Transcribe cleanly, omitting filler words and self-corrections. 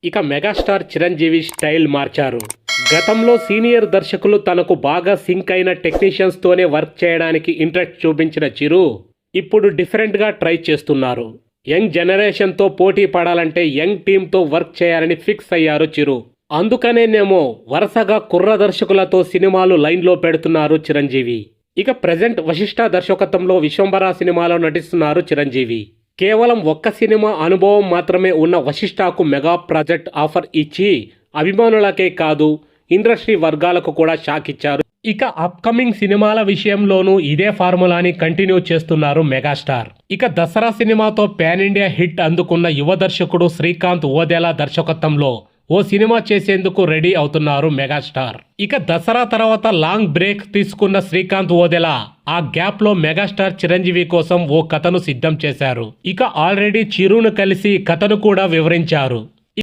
ఇక megastar Chiranjeevi style మార్చారు. గతంలో సీనియర్ దర్శకులు తనకు బాగా సింక్ అయిన టెక్నీషియన్స్తోనే వర్క్ చేయడానికి ఇంట్రెస్ట్ చూపించిన చిరు ఇప్పుడు డిఫరెంట్గా ట్రై చేస్తున్నారు. యంగ్ జనరేషన్తో పోటీ పడాలంటే యంగ్ టీంతో వర్క్ చేయాలని ఫిక్స్ అయ్యారు చిరు. అందుకనేనేమో వరుసగా కుర్ర దర్శకులతో సినిమాలు లైన్లో పెడుతున్నారు చిరంజీవి. ఇక ప్రెజెంట్ వశిష్ఠ దర్శకత్వంలో విశ్వంబర సినిమాలో నటిస్తున్నారు చిరంజీవి. కేవలం ఒక్క సినిమా అనుభవం మాత్రమే ఉన్న వశిష్ఠకు మెగా ప్రాజెక్ట్ ఆఫర్ ఇచ్చి అభిమానులకే కాదు ఇండస్ట్రీ వర్గాలకు కూడా షాక్ ఇచ్చారు. ఇక అప్కమింగ్ సినిమాల విషయంలోనూ ఇదే ఫార్ములాని కంటిన్యూ చేస్తున్నారు మెగాస్టార్. ఇక దసరా సినిమాతో పాన్ ఇండియా హిట్ అందుకున్న యువ దర్శకుడు శ్రీకాంత్ ఓదెలా దర్శకత్వంలో ఓ సినిమా చేసేందుకు రెడీ అవుతున్నారు మెగాస్టార్. ఇక దసరా తర్వాత లాంగ్ బ్రేక్ తీసుకున్న శ్రీకాంత్ ఓదెలా ఆ గ్యాప్ లో మెగాస్టార్ చిరంజీవి కోసం ఓ కథను సిద్ధం చేశారు. ఇక ఆల్రెడీ చిరును కలిసి కథను కూడా వివరించారు.